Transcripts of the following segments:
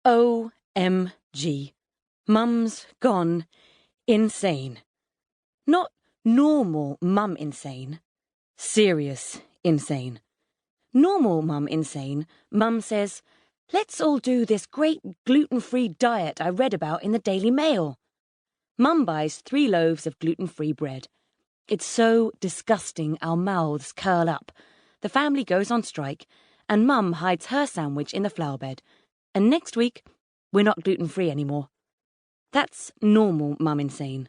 OMG. Mum's gone insane. Not normal mum insane. Serious insane. Normal mum insane. Mum says, "Let's all do this great gluten-free diet I read about in the Daily Mail." Mum buys 3 loaves of gluten-free bread. It's so disgusting our mouths curl up. The family goes on strike, and Mum hides her sandwich in the flower bed. And next week, we're not gluten-free anymore. That's normal mum insane.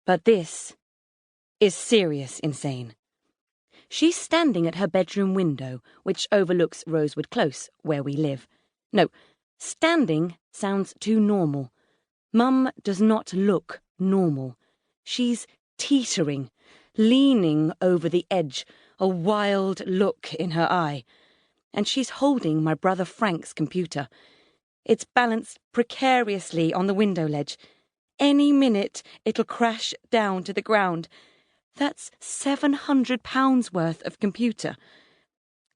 But this is serious insane. She's standing at her bedroom window, which overlooks Rosewood Close, where we live. No, standing sounds too normal. Mum does not look normal. She's teetering, leaning over the edge, a wild look in her eye. And she's holding my brother Frank's computer. It's balanced precariously on the window ledge. Any minute it'll crash down to the ground. That's £700 worth of computer.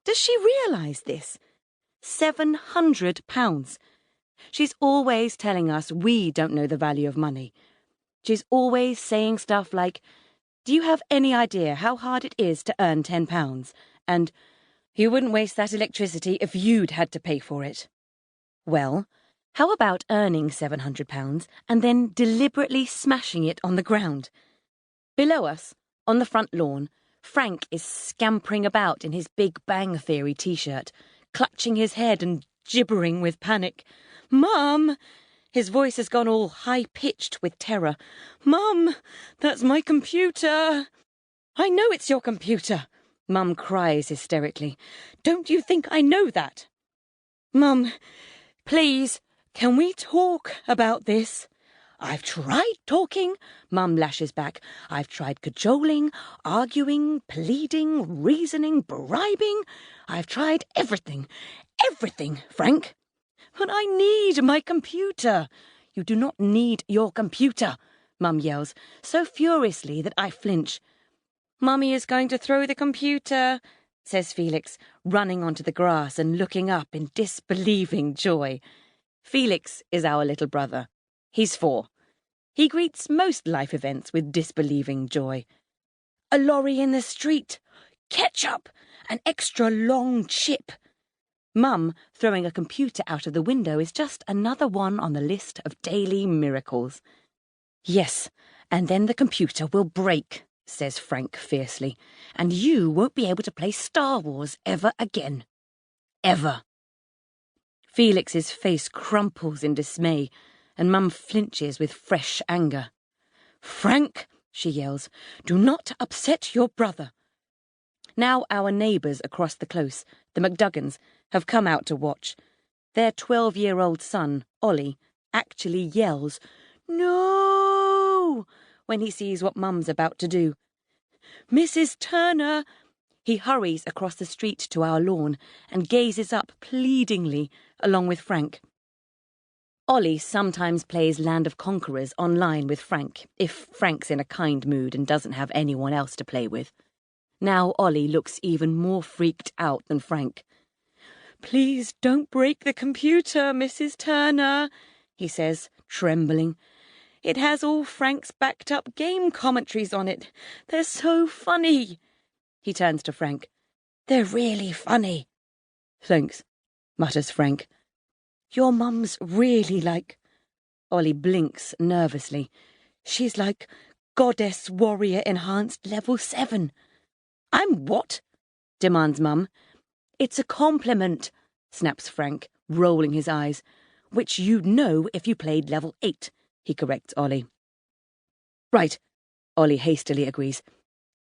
Does she realise this? £700. She's always telling us we don't know the value of money. She's always saying stuff like, "Do you have any idea how hard it is to earn £10? And, "You wouldn't waste that electricity if you'd had to pay for it." Well, how about earning £700 and then deliberately smashing it on the ground? Below us, on the front lawn, Frank is scampering about in his Big Bang Theory t-shirt, clutching his head and gibbering with panic. "Mum!" His voice has gone all high-pitched with terror. "Mum, that's my computer!" "I know it's your computer!" Mum cries hysterically. "Don't you think I know that?" "Mum, please, can we talk about this?" "I've tried talking," Mum lashes back. "I've tried cajoling, arguing, pleading, reasoning, bribing. I've tried everything, Frank. But I need my computer." "You do not need your computer," Mum yells, so furiously that I flinch. "Mummy is going to throw the computer," says Felix, running onto the grass and looking up in disbelieving joy. Felix is our little brother. He's 4. He greets most life events with disbelieving joy. "A lorry in the street. Ketchup. An extra long chip." Mum throwing a computer out of the window is just another one on the list of daily miracles. "Yes, and then the computer will break," says Frank fiercely, "and you won't be able to play Star Wars ever again. Ever." Felix's face crumples in dismay, and Mum flinches with fresh anger. "Frank," she yells, "do not upset your brother." Now our neighbours across the close, the McDuggans, have come out to watch. Their 12-year-old son, Ollie, actually yells, "No!" when he sees what Mum's about to do. "Mrs. Turner!" He hurries across the street to our lawn and gazes up pleadingly along with Frank. Ollie sometimes plays Land of Conquerors online with Frank, if Frank's in a kind mood and doesn't have anyone else to play with. Now Ollie looks even more freaked out than Frank. "Please don't break the computer, Mrs. Turner," he says, trembling. "It has all Frank's backed-up game commentaries on it. They're so funny." He turns to Frank. "They're really funny." "Thanks," mutters Frank. "Your mum's really like—" Ollie blinks nervously. "She's like Goddess Warrior Enhanced Level 7. "I'm what?" demands Mum. "It's a compliment," snaps Frank, rolling his eyes. "Which you'd know if you played Level 8, he corrects Ollie. "Right," Ollie hastily agrees.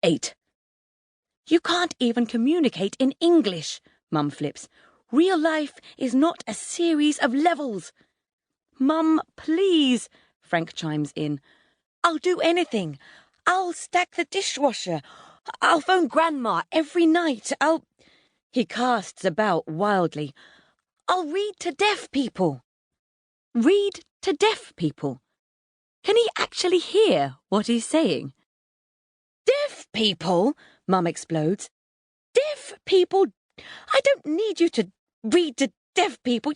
8. "You can't even communicate in English," Mum flips. "Real life is not a series of levels." "Mum, please," Frank chimes in. "I'll do anything. I'll stack the dishwasher. I'll phone Grandma every night. He casts about wildly. "I'll read to deaf people." Read to deaf people? Can he actually hear what he's saying? "Deaf people?" Mum explodes. "Deaf people? I don't need you to read to deaf people.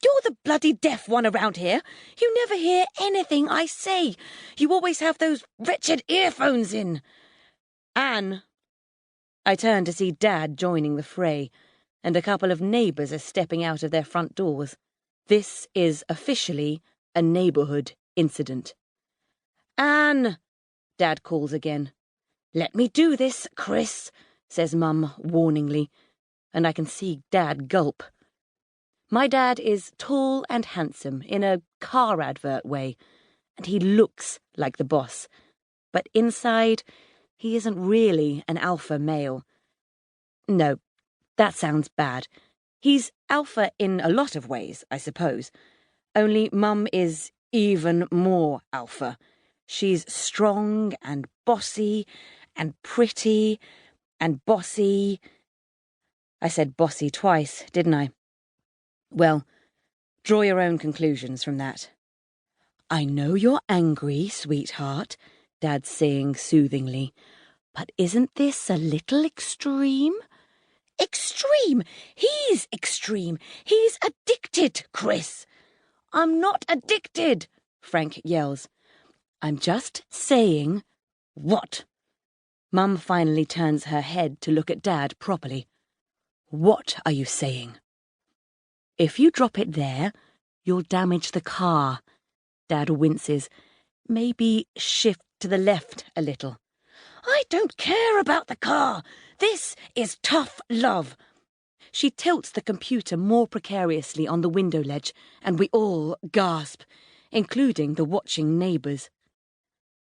You're the bloody deaf one around here. You never hear anything I say. You always have those wretched earphones in. Anne. I turned to see Dad joining the fray, and a couple of neighbours are stepping out of their front doors. This is officially a neighbourhood incident. Anne, Dad calls again. Let me do this, Chris, says Mum warningly, and I can see Dad gulp. My dad is tall and handsome in a car advert way, and he looks like the boss, but inside he isn't really an alpha male. No, that sounds bad. He's alpha in a lot of ways, I suppose, only Mum is even more alpha. She's strong and bossy and pretty and bossy. I said bossy twice, didn't I? Well, draw your own conclusions from that. I know you're angry, sweetheart, Dad's saying soothingly, but isn't this a little extreme? Extreme? He's extreme. He's addicted, Chris. I'm not addicted, Frank yells. I'm just saying... What? Mum finally turns her head to look at Dad properly. What are you saying? If you drop it there, you'll damage the car. Dad winces. Maybe shift to the left a little. I don't care about the car. This is tough love. She tilts the computer more precariously on the window ledge, and we all gasp, including the watching neighbours.